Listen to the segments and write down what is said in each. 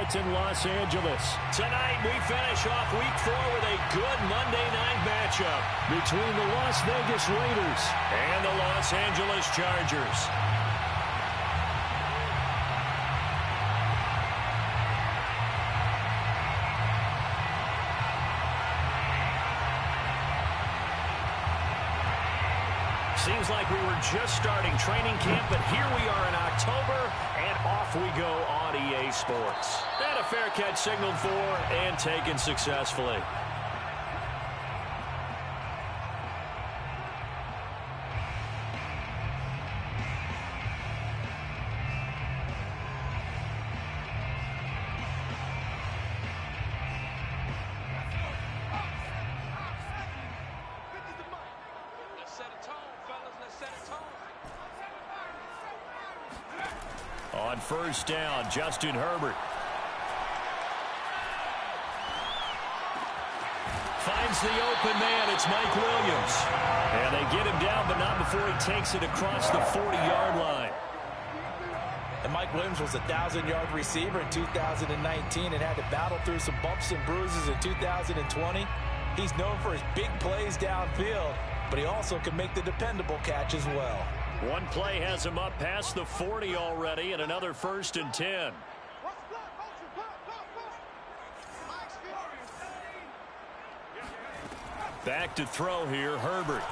It's in Los Angeles. Tonight, we finish off Week 4 with a good Monday night matchup between the Las Vegas Raiders and the Los Angeles Chargers. Seems like we were just starting training camp, but here we are in October, and off we go on EA Sports. And a fair catch signaled for and taken successfully. On first down, Justin Herbert. Finds the open man. It's Mike Williams. And they get him down, but not before he takes it across the 40-yard line. And Mike Williams was a 1,000-yard receiver in 2019 and had to battle through some bumps and bruises in 2020. He's known for his big plays downfield, but he also can make the dependable catch as well. One play has him up past the 40 already, and another 1st and 10. Back to throw here, Herbert.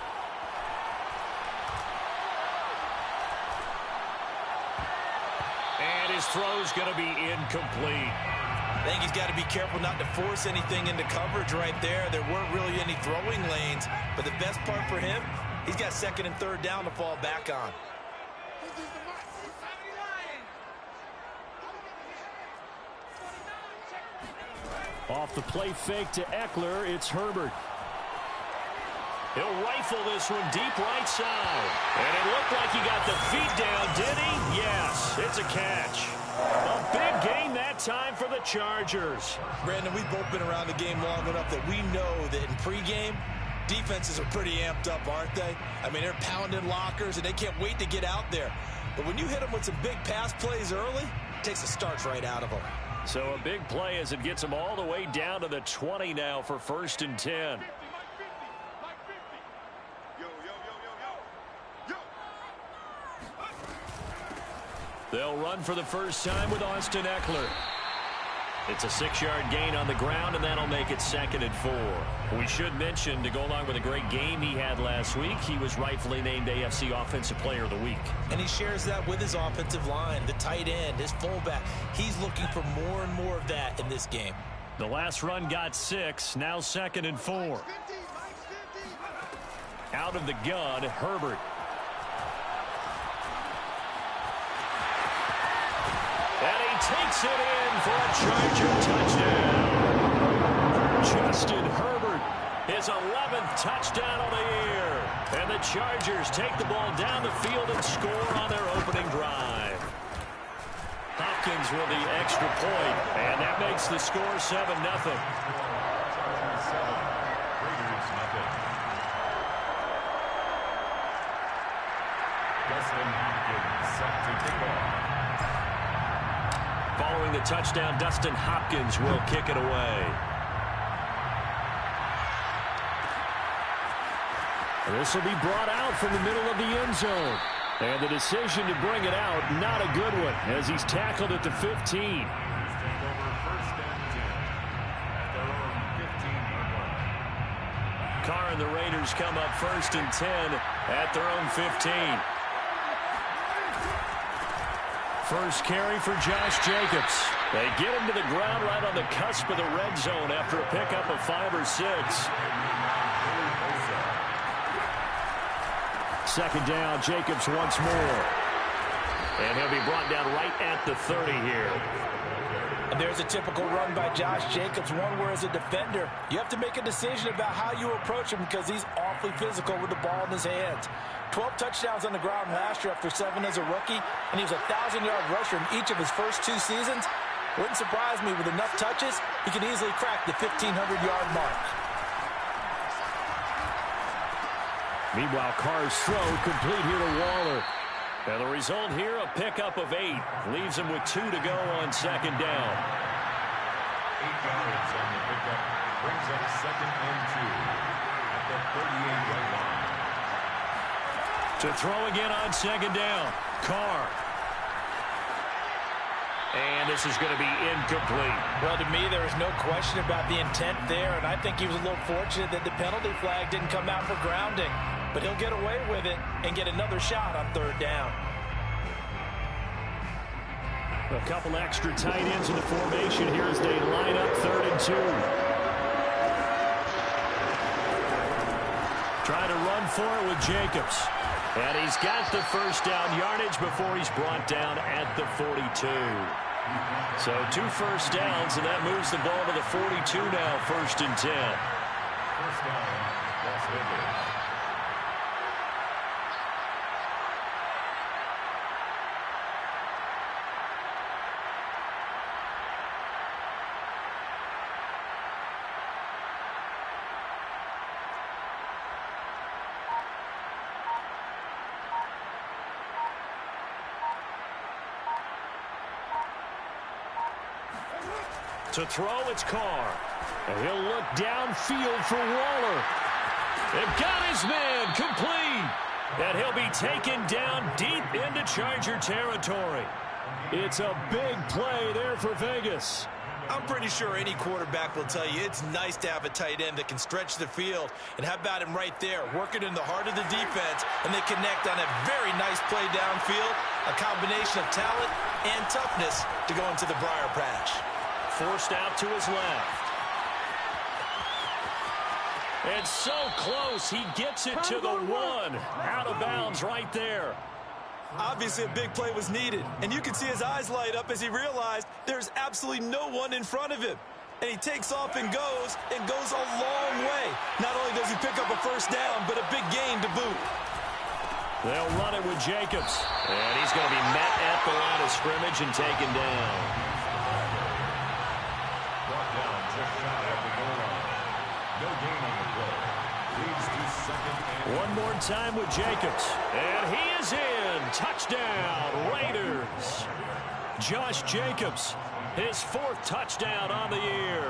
And his throw's going to be incomplete. I think he's got to be careful not to force anything into coverage right there. There weren't really any throwing lanes, but the best part for him, he's got 2nd and 3rd down to fall back on. Off the play fake to Eckler, it's Herbert. He'll rifle this one deep right side. And it looked like he got the feet down, did he? Yes, it's a catch. A big game that time for the Chargers. Brandon, we've both been around the game long enough that we know that in pregame, defenses are pretty amped up, aren't they? I mean, they're pounding lockers, and they can't wait to get out there. But when you hit them with some big pass plays early, it takes the starch right out of them. So a big play as it gets them all the way down to the 20 now for 1st and 10. They'll run for the first time with Austin Eckler. It's a 6-yard gain on the ground, and that'll make it 2nd and 4. We should mention, to go along with a great game he had last week, he was rightfully named AFC Offensive Player of the Week. And he shares that with his offensive line, the tight end, his fullback. He's looking for more and more of that in this game. The last run got 6, now 2nd and 4. Out of the gun, Herbert. And he takes it in for a Charger touchdown. Justin Herbert, his 11th touchdown of the year. And the Chargers take the ball down the field and score on their opening drive. Hopkins with the extra point, and that makes the score 7-0. Following the touchdown, Dustin Hopkins will kick it away. This will be brought out from the middle of the end zone. And the decision to bring it out, not a good one, as he's tackled at the 15. Carr and the Raiders come up 1st and 10 at their own 15. First carry for Josh Jacobs. They get him to the ground right on the cusp of the red zone after a pickup of 5 or 6. 2nd down, Jacobs once more. And he'll be brought down right at the 30 here. And there's a typical run by Josh Jacobs, one where as a defender, you have to make a decision about how you approach him because he's awfully physical with the ball in his hands. 12 touchdowns on the ground last year after 7 as a rookie, and he was a 1,000-yard rusher in each of his first 2 seasons. Wouldn't surprise me, with enough touches, he can easily crack the 1,500-yard mark. Meanwhile, Carr's throw complete here to Waller. And the result here, a pickup of 8. Leaves him with 2 to go on 2nd down. 8 yards on the pickup. Brings up 2nd and 2 at the 38-yard line. To throw again on 2nd down. Carr. And this is going to be incomplete. Well, to me, there is no question about the intent there, and I think he was a little fortunate that the penalty flag didn't come out for grounding. But he'll get away with it and get another shot on 3rd down. A couple extra tight ends in the formation here as they line up 3rd and 2. Trying to run for it with Jacobs. And he's got the 1st down yardage before he's brought down at the 42. So 2 first downs, and that moves the ball to the 42 now, 1st and 10. 1st down, Las Vegas. To throw, it's Carr. And he'll look downfield for Waller. They've got his man complete. And he'll be taken down deep into Charger territory. It's a big play there for Vegas. I'm pretty sure any quarterback will tell you it's nice to have a tight end that can stretch the field. And how about him right there, working in the heart of the defense, and they connect on a very nice play downfield, a combination of talent and toughness to go into the briar patch. Forced out to his left. And so close, he gets it to the 1. Out of bounds right there. Obviously, a big play was needed, and you can see his eyes light up as he realized there's absolutely no one in front of him. And he takes off and goes a long way. Not only does he pick up a 1st down, but a big gain to boot. They'll run it with Jacobs. And he's going to be met at the line of scrimmage and taken down. One more time with Jacobs. And he is in. Touchdown, Raiders. Josh Jacobs, his 4th touchdown on the year.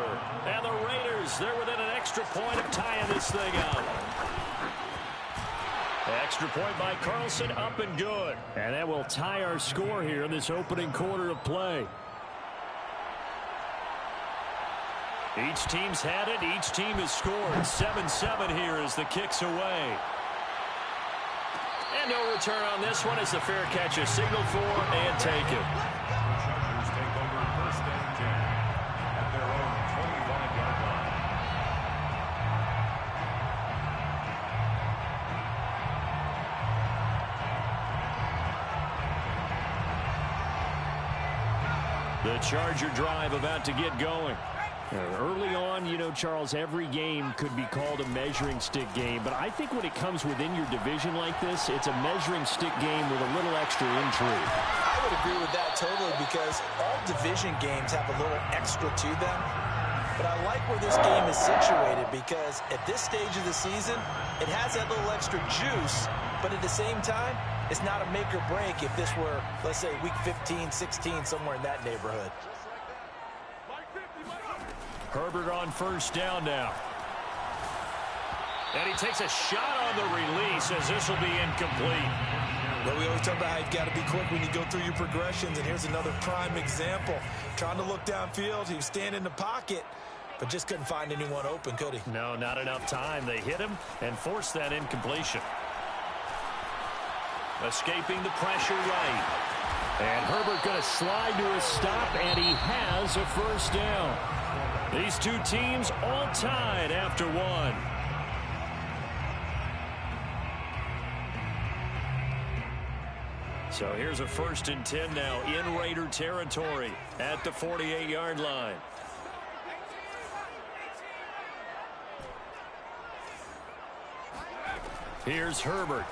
And the Raiders, they're within an extra point of tying this thing up. Extra point by Carlson, up and good. And that will tie our score here in this opening quarter of play. Each team's had it. Each team has scored. 7-7 here as the kick's away. And no return on this one as the fair catch is signaled for and taken. Chargers take over 1st and 10 at their own 25-yard line. The Charger drive about to get going. Early on, you know, Charles, every game could be called a measuring stick game. But I think when it comes within your division like this, it's a measuring stick game with a little extra intrigue. I would agree with that totally because all division games have a little extra to them. But I like where this game is situated because at this stage of the season, it has that little extra juice. But at the same time, it's not a make or break if this were, let's say, week 15, 16, somewhere in that neighborhood. Herbert on 1st down now. And he takes a shot on the release as this will be incomplete. Well, we always talk about how you've got to be quick when you go through your progressions, and here's another prime example. Trying to look downfield, he was standing in the pocket, but just couldn't find anyone open, could he? No, not enough time. They hit him and forced that incompletion. Escaping the pressure right. And Herbert going to slide to a stop, and he has a 1st down. These two teams all tied after 1. So here's a 1st and 10 now in Raider territory at the 48-yard line. Here's Herbert.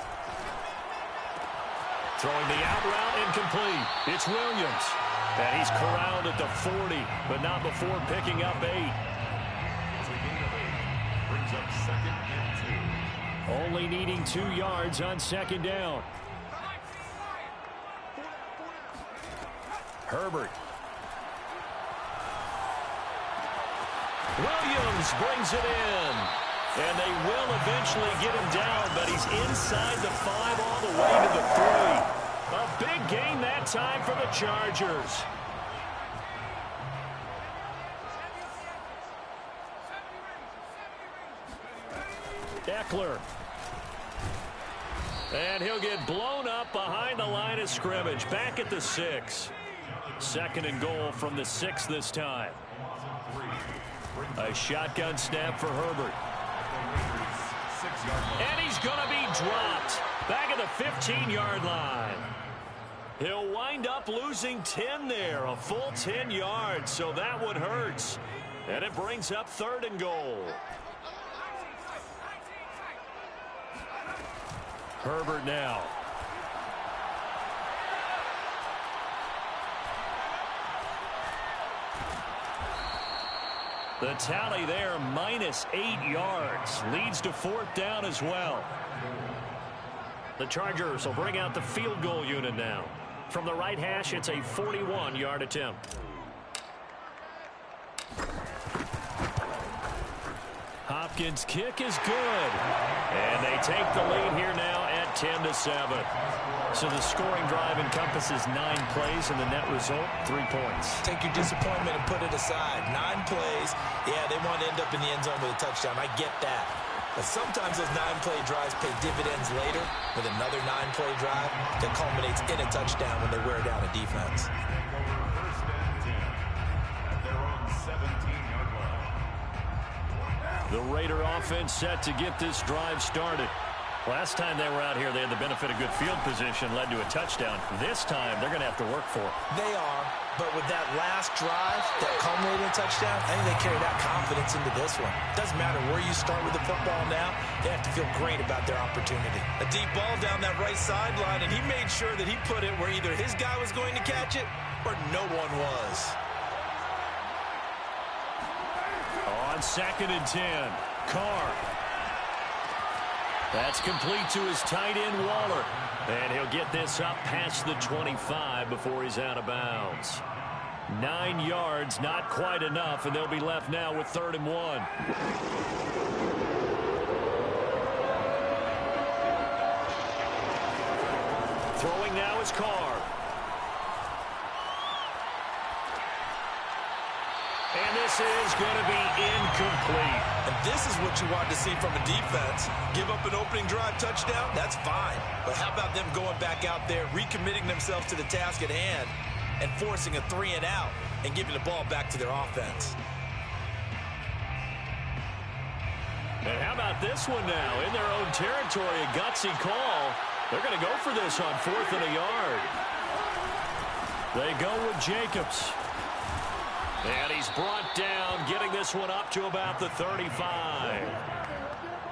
Throwing the out route incomplete. It's Williams. And he's corralled at the 40, but not before picking up 8. It's a gain of 8. Brings up 2nd and 2. Only needing 2 yards on 2nd down. Herbert. Williams brings it in. And they will eventually get him down, but he's inside the 5 all the way to the 3. A big gain that time for the Chargers. Eckler. And he'll get blown up behind the line of scrimmage. Back at the 6. 2nd and goal from the 6 this time. A shotgun snap for Herbert. And he's going to be dropped. Back at the 15-yard line. He'll wind up losing 10 there. A full 10 yards, so that one hurts. And it brings up 3rd and goal. Herbert now. The tally there, -8 yards. Leads to 4th down as well. The Chargers will bring out the field goal unit now. From the right hash, it's a 41-yard attempt. Hopkins' kick is good. And they take the lead here now at 10-7. So the scoring drive encompasses 9 plays, and the net result, 3 points. Take your disappointment and put it aside. 9 plays. Yeah, they want to end up in the end zone with a touchdown. I get that. But sometimes those 9-play drives pay dividends later with another 9-play drive that culminates in a touchdown when they wear down a defense. First and 10 at their own 17-yard line. The Raider offense set to get this drive started. Last time they were out here, they had the benefit of good field position, led to a touchdown. This time, they're going to have to work for it. They are, but with that last drive that culminated in a touchdown, I think they carry that confidence into this one. Doesn't matter where you start with the football now, they have to feel great about their opportunity. A deep ball down that right sideline, and he made sure that he put it where either his guy was going to catch it or no one was. On 2nd and 10, Carr. That's complete to his tight end, Waller. And he'll get this up past the 25 before he's out of bounds. 9 yards, not quite enough, and they'll be left now with 3rd and 1. Throwing now is Carr. And this is going to be incomplete. And this is what you want to see from a defense. Give up an opening drive touchdown, that's fine. But how about them going back out there, recommitting themselves to the task at hand, and forcing a 3-and-out and giving the ball back to their offense? And how about this one now? In their own territory, a gutsy call. They're going to go for this on 4th and a yard. They go with Jacobs. And he's brought down, getting this one up to about the 35.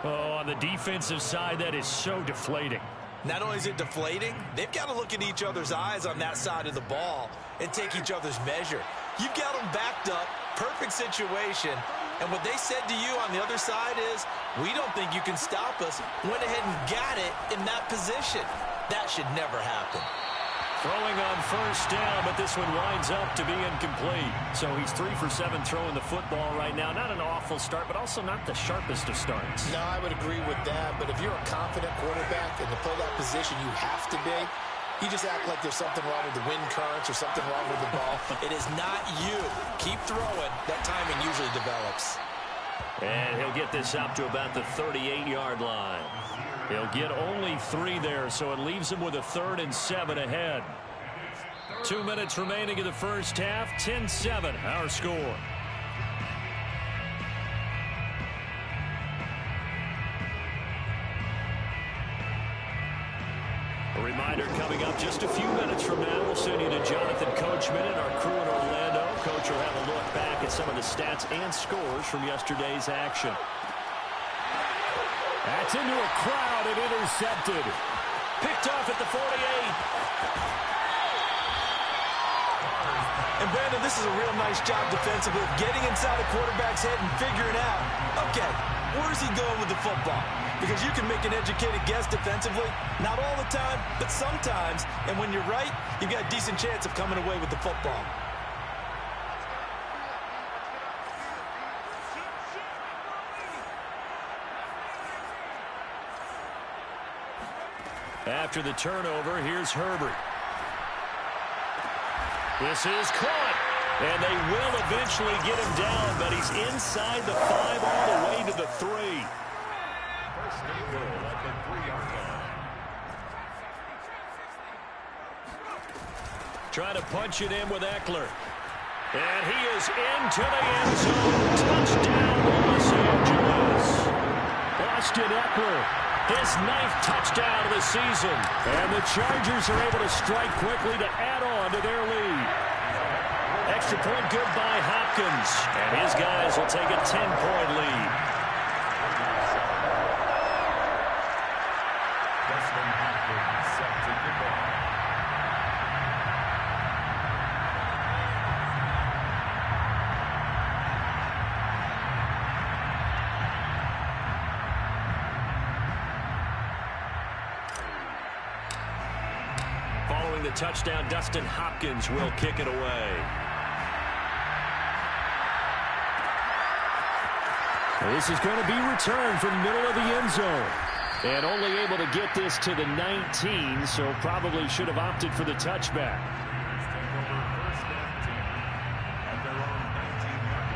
Oh, on the defensive side, that is so deflating. Not only is it deflating, they've got to look at each other's eyes on that side of the ball and take each other's measure. You've got them backed up, perfect situation, and what they said to you on the other side is, we don't think you can stop us. Went ahead and got it in that position. That should never happen. Throwing on 1st down, but this one winds up to be incomplete. So he's 3 for 7 throwing the football right now. Not an awful start, but also not the sharpest of starts. No, I would agree with that. But if you're a confident quarterback and to play that position you have to be, you just act like there's something wrong with the wind currents or something wrong with the ball. It is not you. Keep throwing. That timing usually develops. And he'll get this up to about the 38-yard line. He'll get only 3 there, so it leaves him with a 3rd and 7 ahead. 2 minutes remaining in the first half. 10-7, our score. A reminder coming up just a few minutes from now, we'll send you to Jonathan Coachman and our crew in Orlando. Coach will have a look back at some of the stats and scores from yesterday's action. That's into a crowd and intercepted. Picked off at the 48. And Brandon, this is a real nice job defensively of getting inside a quarterback's head and figuring out, okay, where's he going with the football? Because you can make an educated guess defensively, not all the time, but sometimes. And when you're right, you've got a decent chance of coming away with the football. After the turnover, here's Herbert. This is caught. And they will eventually get him down, but he's inside the 5 all the way to the 3. First and goal at the 3-yard line. Trying to punch it in with Eckler. And he is into the end zone. Touchdown, Los Angeles. Austin Eckler, his 9th touchdown of the season. And the Chargers are able to strike quickly to add on to their lead. Extra point good by Hopkins. And his guys will take a 10-point lead. Justin Hopkins set to kick off. Following the touchdown, Dustin Hopkins will kick it away. This is going to be returned from the middle of the end zone. And only able to get this to the 19, so probably should have opted for the touchback. First and 10 at their own 19-yard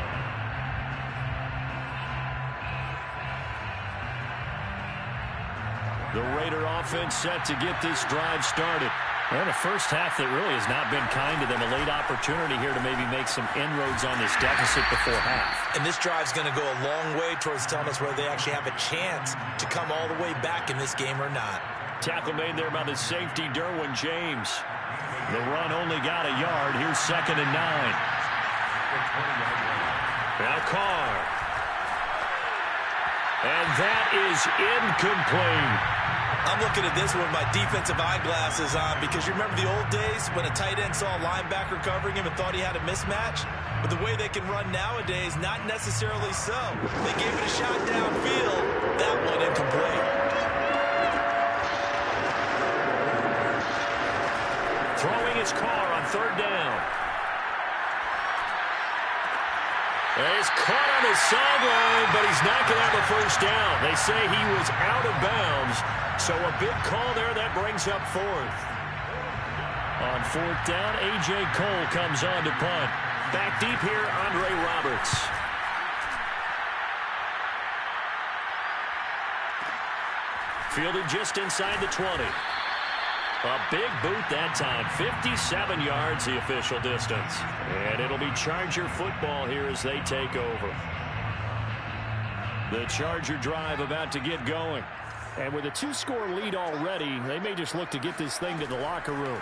line. The Raider offense set to get this drive started. Well, the first half that really has not been kind to them. A late opportunity here to maybe make some inroads on this deficit before half. And this drive's going to go a long way towards telling us whether they actually have a chance to come all the way back in this game or not. Tackle made there by the safety, Derwin James. The run only got a yard. Here's 2nd and 9. Now Carr. And that is incomplete. I'm looking at this with my defensive eyeglasses on because you remember the old days when a tight end saw a linebacker covering him and thought he had a mismatch? But the way they can run nowadays, not necessarily so. They gave it a shot downfield. That one incomplete. Throwing his Carr on 3rd down. And he's caught on the sideline, but he's not going to have a first down. They say he was out of bounds, so a big call there that brings up 4th. On 4th down, A.J. Cole comes on to punt. Back deep here, Andre Roberts. Fielded just inside the 20. A big boot that time. 57 yards the official distance. And it'll be Charger football here as they take over. The Charger drive about to get going. And with a 2-score lead already, they may just look to get this thing to the locker room.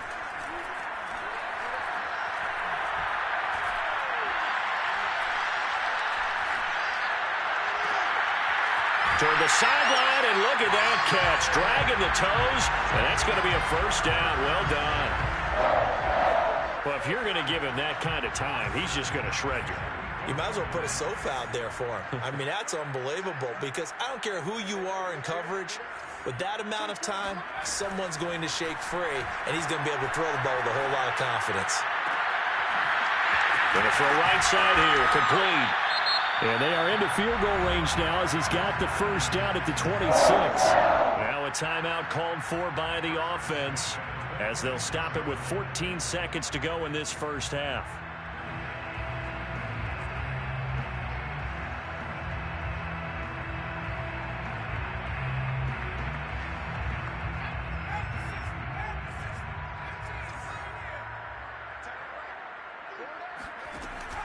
Toward the sideline, and look at that catch. Dragging the toes, and that's going to be a first down. Well done. Well, if you're going to give him that kind of time, he's just going to shred you. You might as well put a sofa out there for him. I mean, that's unbelievable because I don't care who you are in coverage. With that amount of time, someone's going to shake free, and he's going to be able to throw the ball with a whole lot of confidence. Going to throw right side here, complete. And they are into field goal range now as he's got the first down at the 26. Now a timeout called for by the offense as they'll stop it with 14 seconds to go in this first half.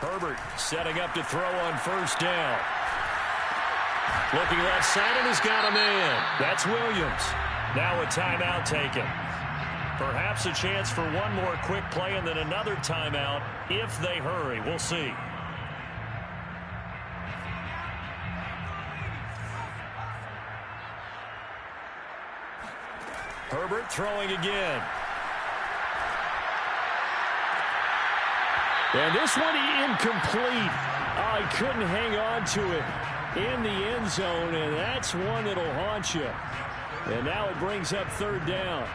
Herbert setting up to throw on first down. Looking left side, and he's got a man. That's Williams. Now a timeout taken. Perhaps a chance for one more quick play and then another timeout if they hurry. We'll see. Herbert throwing again. And this one incomplete. Oh, he couldn't hang on to it in the end zone, and that's one that'll haunt you. And now it brings up 3rd down.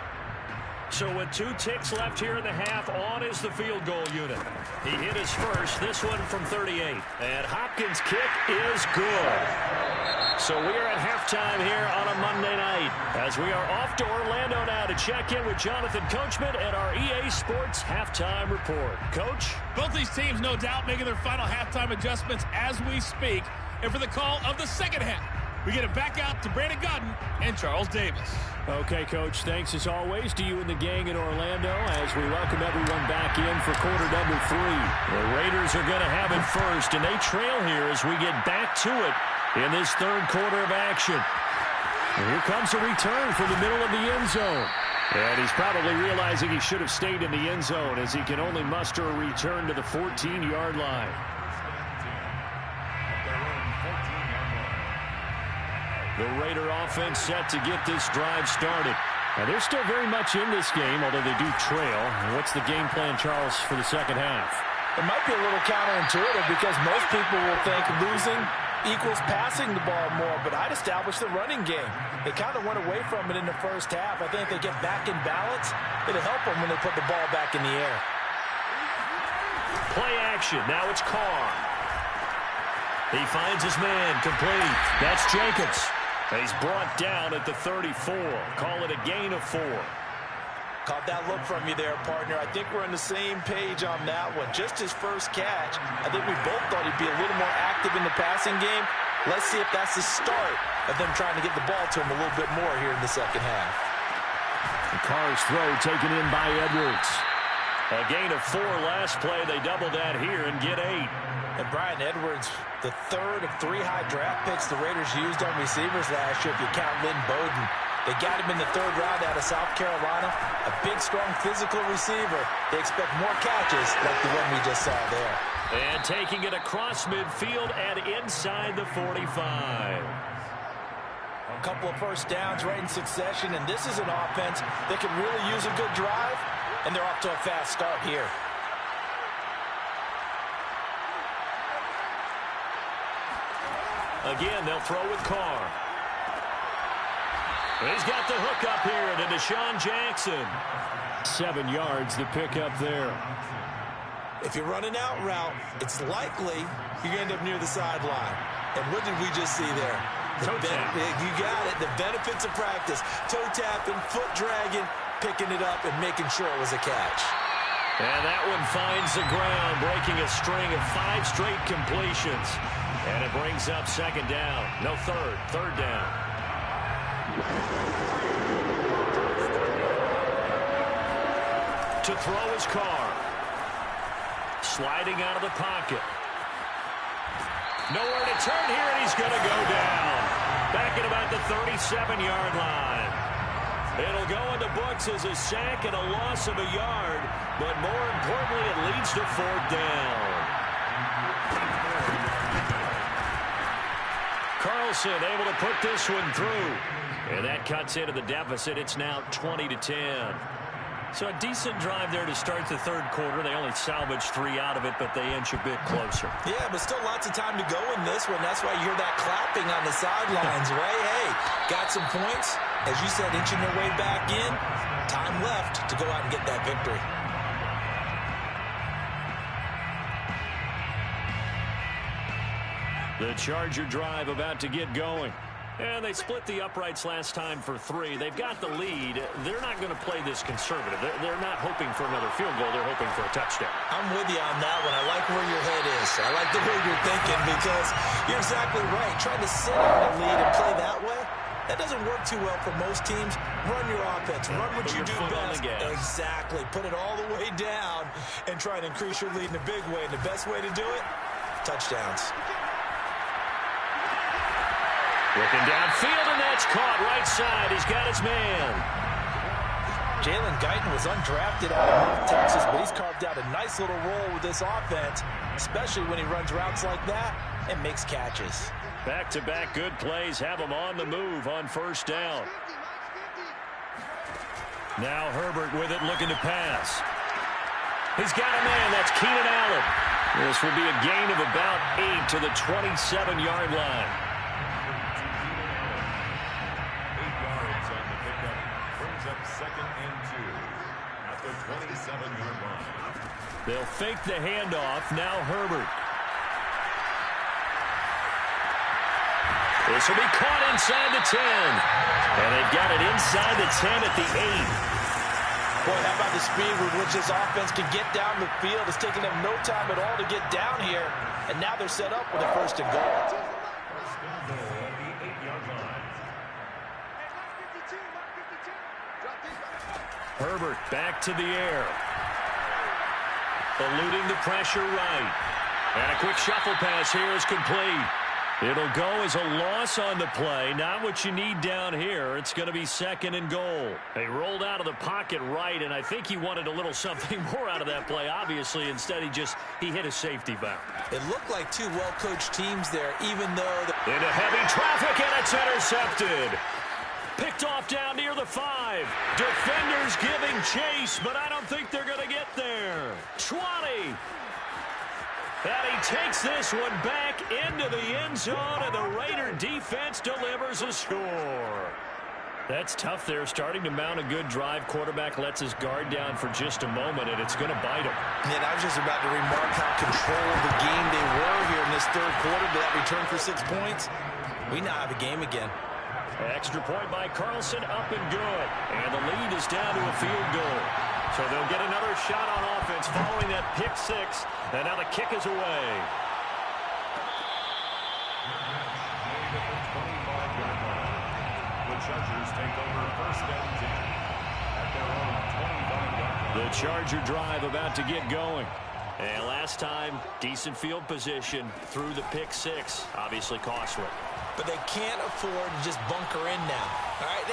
So with 2 ticks left here in the half, on is the field goal unit. He hit his first, this one from 38. And Hopkins' kick is good. So we are at halftime here on a Monday night as we are off to Orlando now to check in with Jonathan Coachman and our EA Sports Halftime Report. Coach? Both these teams, no doubt, making their final halftime adjustments as we speak. And for the call of the second half, we get it back out to Brandon Godden and Charles Davis. Okay, Coach, thanks as always to you and the gang in Orlando as we welcome everyone back in for quarter number 3. The Raiders are going to have it first, and they trail here as we get back to it in this third quarter of action. And here comes a return from the middle of the end zone. And he's probably realizing he should have stayed in the end zone as he can only muster a return to the 14-yard line. The Raider offense set to get this drive started. Now, they're still very much in this game, although they do trail. What's the game plan, Charles, for the second half? It might be a little counterintuitive because most people will think losing equals passing the ball more, but I'd establish the running game. They kind of went away from it in the first half. I think they get back in balance. It'll help them when they put the ball back in the air. Play action. Now it's Carr. He finds his man complete. That's Jacobs. And he's brought down at the 34. Call it a gain of 4. Caught that look from you there, partner. I think we're on the same page on that one. Just his first catch. I think we both thought he'd be a little more active in the passing game. Let's see if that's the start of them trying to get the ball to him a little bit more here in the second half. The Carr's throw taken in by Edwards. A gain of 4 last play. They double that here and get 8. And Brian Edwards, the third of 3 high draft picks the Raiders used on receivers last year, if you count Lynn Bowden. They got him in the 3rd round out of South Carolina. A big, strong, physical receiver. They expect more catches like the one we just saw there. And taking it across midfield and inside the 45. A couple of first downs right in succession, and this is an offense that can really use a good drive, and they're off to a fast start here. Again, they'll throw with Carr. He's got the hook up here to Deshaun Jackson. 7 yards, the pickup there. If you run an out route, it's likely you end up near the sideline. And what did we just see there? Toe tap. You got it. The benefits of practice. Toe tapping, foot dragging, picking it up, and making sure it was a catch. And that one finds the ground, breaking a string of 5 straight completions. And it brings up second down. No, third down. To throw his Carr. Sliding out of the pocket. Nowhere to turn here, and he's going to go down. Back at about the 37-yard line. It'll go in the books as a sack and a loss of a yard, but more importantly, it leads to 4th down. Carlson able to put this one through. And that cuts into the deficit. It's now 20-10. So a decent drive there to start the third quarter. They only salvaged 3 out of it, but they inch a bit closer. Yeah, but still lots of time to go in this one. That's why you hear that clapping on the sidelines, right? Hey, got some points. As you said, inching their way back in. Time left to go out and get that victory. The Charger drive about to get going. And they split the uprights last time for 3. They've got the lead. They're not going to play this conservative. They're not hoping for another field goal. They're hoping for a touchdown. I'm with you on that one. I like where your head is. I like the way you're thinking because you're exactly right. Trying to sit on the lead and play that way, that doesn't work too well for most teams. Run your offense. Run what you do best. Exactly. Put it all the way down and try to increase your lead in a big way. And the best way to do it, touchdowns. Looking downfield, and that's caught right side. He's got his man. Jalen Guyton was undrafted out of North Texas, but he's carved out a nice little role with this offense, especially when he runs routes like that and makes catches. Back-to-back good plays have him on the move on first down. Now Herbert with it, looking to pass. He's got a man. That's Keenan Allen. This will be a gain of about 8 to the 27-yard line. They'll fake the handoff. Now Herbert. This will be caught inside the 10. And they've got it inside the 10 at the 8. Boy, how about the speed with which this offense can get down the field? It's taking them no time at all to get down here. And now they're set up with a 1st and goal. Herbert back to the air. Eluding the pressure right. And a quick shuffle pass here is complete. It'll go as a loss on the play. Not what you need down here. It's going to be 2nd and goal. They rolled out of the pocket right, and I think he wanted a little something more out of that play, obviously. Instead, he hit a safety bound. It looked like two well-coached teams there, even though... Into heavy traffic, and it's intercepted. Picked off down near the 5. Defenders giving chase, but I don't think they're going to get there. 20. And he takes this one back into the end zone, and the Raider defense delivers a score. That's tough there, starting to mount a good drive. Quarterback lets his guard down for just a moment, and it's going to bite him. And I was just about to remark how controlled the game they were here in this 3rd quarter, but that return for 6 points. We now have a game again. Extra point by Carlson, up and good. And the lead is down to a field goal. So they'll get another shot on offense following that pick 6. And now the kick is away. The Chargers take over 1st and 10 at their own 25-yard line. The Charger drive about to get going. And last time, decent field position through the pick 6. Obviously costly. But they can't afford to just bunker in now. All right,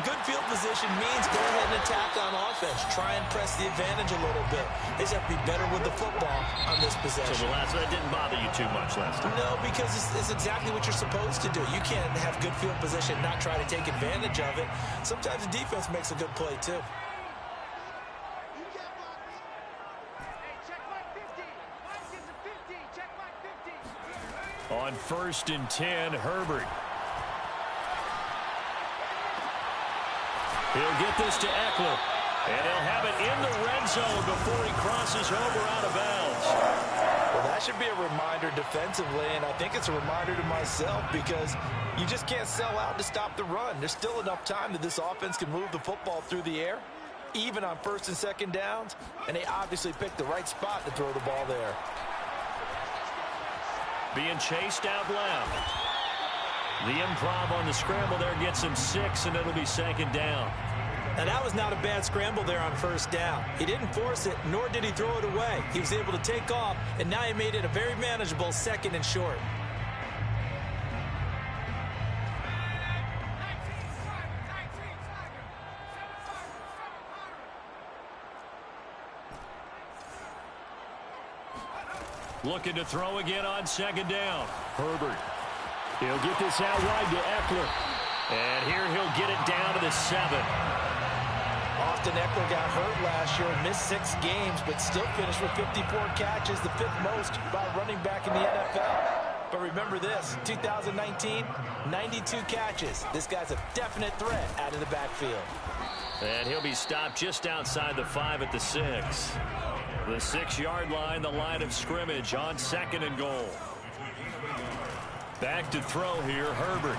good field position means go ahead and attack on offense. Try and press the advantage a little bit. They just have to be better with the football on this possession. So that didn't bother you too much last time? No, because it's exactly what you're supposed to do. You can't have good field position and not try to take advantage of it. Sometimes the defense makes a good play, too. On 1st and 10, Herbert. He'll get this to Eckler. And he'll have it in the red zone before he crosses over out of bounds. Well, that should be a reminder defensively, and I think it's a reminder to myself because you just can't sell out to stop the run. There's still enough time that this offense can move the football through the air, even on 1st and 2nd downs, and they obviously picked the right spot to throw the ball there. Being chased out left. The improv on the scramble there gets him 6, and it'll be 2nd down. Now, that was not a bad scramble there on 1st down. He didn't force it, nor did he throw it away. He was able to take off, and now he made it a very manageable 2nd and short. Looking to throw again on 2nd down. Herbert. He'll get this out wide to Eckler. And here he'll get it down to the 7. Austin Eckler got hurt last year and missed 6 games, but still finished with 54 catches, the 5th most by a running back in the NFL. But remember this, 2019, 92 catches. This guy's a definite threat out of the backfield. And he'll be stopped just outside the 5 at the 6. The 6-yard line, the line of scrimmage on 2nd and goal. Back to throw here, Herbert.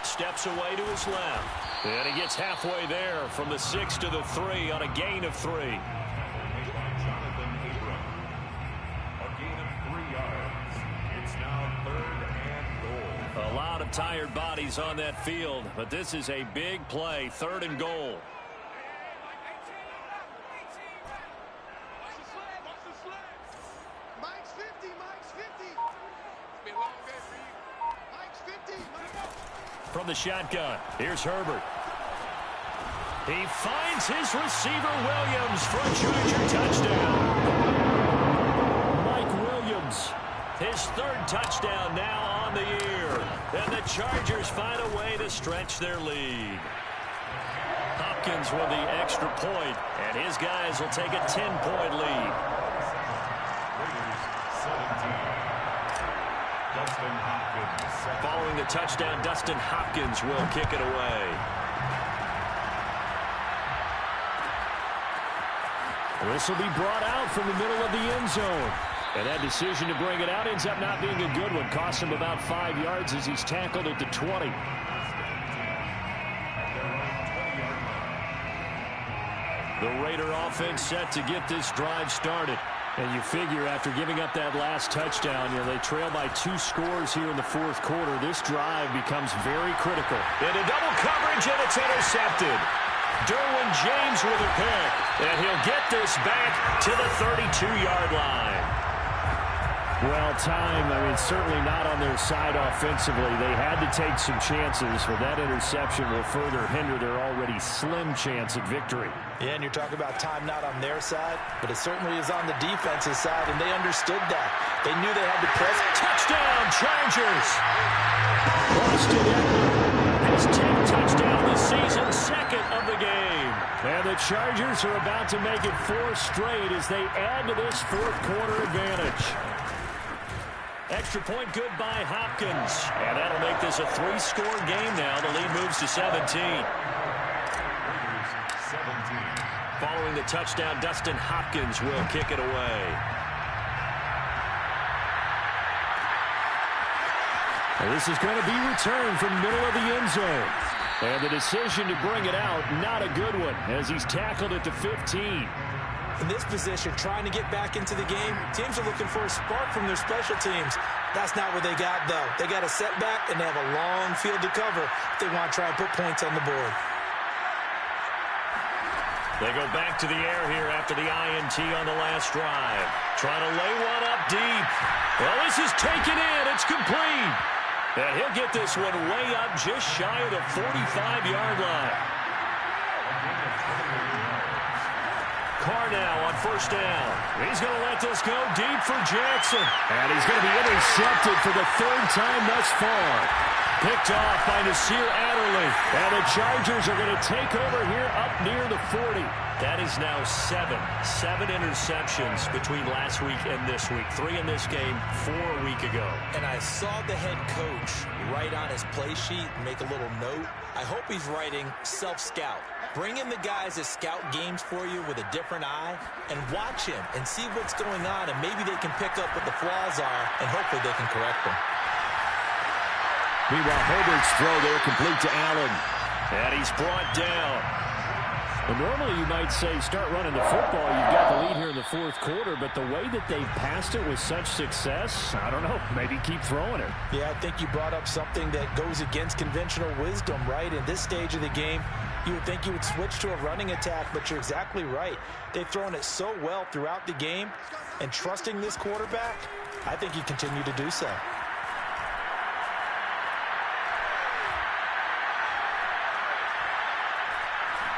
Steps away to his left. And he gets halfway there from the 6 to the 3 on a gain of 3. A gain of 3 yards. It's now 3rd and goal. A lot of tired bodies on that field, but this is a big play, 3rd and goal. From the shotgun, here's Herbert. He finds his receiver, Williams, for a Charger touchdown. Mike Williams, his 3rd touchdown now on the year. And the Chargers find a way to stretch their lead. Hopkins with the extra point, and his guys will take a 10-point lead. Raiders 17. Dustin Hopkins. Following the touchdown, Dustin Hopkins will kick it away. This will be brought out from the middle of the end zone. And that decision to bring it out ends up not being a good one. Cost him about 5 yards as he's tackled at the 20. The Raider offense set to get this drive started. And you figure after giving up that last touchdown, they trail by 2 scores here in the fourth quarter. This drive becomes very critical. Into double coverage, and it's intercepted. Derwin James with a pick. And he'll get this back to the 32-yard line. Well, time, certainly not on their side offensively. They had to take some chances, but that interception will further hinder their already slim chance at victory. Yeah, and you're talking about time not on their side, but it certainly is on the defensive side, and they understood that. They knew they had to press. Touchdown, Chargers! Austin Eckler, his 10th touchdown of the season, second of the game. And the Chargers are about to make it 4 straight as they add to this fourth quarter advantage. Extra point good by Hopkins. And that'll make this a 3-score game now. The lead moves to 17. Following the touchdown, Dustin Hopkins will kick it away. And this is going to be returned from the middle of the end zone. And the decision to bring it out, not a good one, as he's tackled at the 15. In this position, trying to get back into the game, teams are looking for a spark from their special teams. That's not what they got, though. They got a setback, and they have a long field to cover if they want to try and put points on the board. They go back to the air here after the INT on the last drive. Trying to lay one up deep. Well, this is taken in. It's complete. And he'll get this one way up just shy of the 45-yard line. Carr now on first down. He's going to let this go deep for Jackson. And he's going to be intercepted for the 3rd time thus far. Picked off by Nasir Adderley. And the Chargers are going to take over here up near the 40. That is now 7 interceptions between last week and this week. 3 in this game, 4 a week ago. And I saw the head coach write on his play sheet and make a little note. I hope he's writing self-scout. Bring in the guys that scout games for you with a different eye and watch him and see what's going on, and maybe they can pick up what the flaws are, and hopefully they can correct them. Meanwhile, Herbert's throw there complete to Allen. And he's brought down. Well, normally you might say start running the football. You've got the lead here in the fourth quarter, but the way that they passed it with such success, I don't know, maybe keep throwing it. Yeah, I think you brought up something that goes against conventional wisdom, right? In this stage of the game, you would think you would switch to a running attack, but you're exactly right. They've thrown it so well throughout the game, and trusting this quarterback, I think you continue to do so.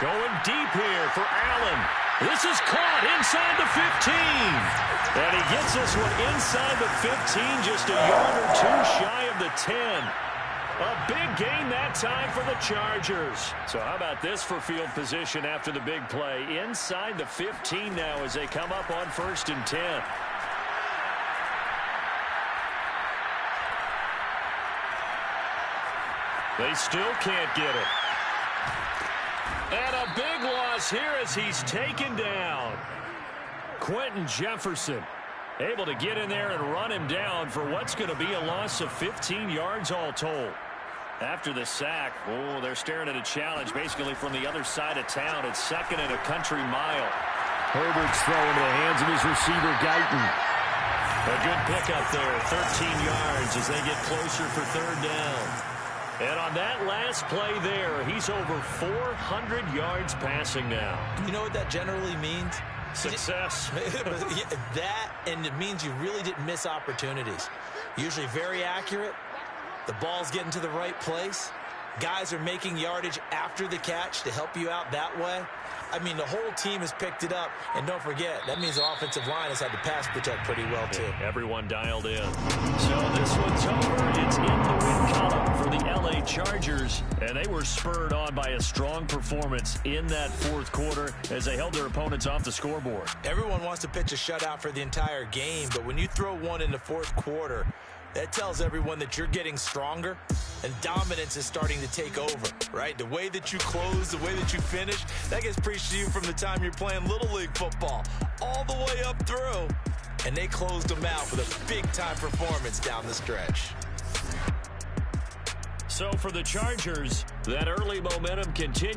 Going deep here for Allen. This is caught inside the 15. And he gets this one inside the 15, just a yard or 2 shy of the 10. A big gain that time for the Chargers. So how about this for field position after the big play? Inside the 15 now as they come up on 1st and 10. They still can't get it. And a big loss here as he's taken down. Quentin Jefferson able to get in there and run him down for what's going to be a loss of 15 yards all told. After the sack, they're staring at a challenge basically from the other side of town. It's 2nd and a country mile. Herbert's throw into the hands of his receiver, Guyton. A good pickup there, 13 yards as they get closer for 3rd down. And on that last play there, he's over 400 yards passing now. You know what that generally means? Success. That, and it means you really didn't miss opportunities. Usually very accurate. The ball's getting to the right place. Guys are making yardage after the catch to help you out that way. I mean, the whole team has picked it up. And don't forget, that means the offensive line has had to pass protect pretty well, too. Yeah, everyone dialed in. So this one's over. It's in the win column for the L.A. Chargers. And they were spurred on by a strong performance in that fourth quarter as they held their opponents off the scoreboard. Everyone wants to pitch a shutout for the entire game, but when you throw one in the fourth quarter, that tells everyone that you're getting stronger and dominance is starting to take over, right? The way that you close, the way that you finish, that gets preached to you from the time you're playing Little League football all the way up through. and they closed them out with a big-time performance down the stretch. So for the Chargers, that early momentum continues.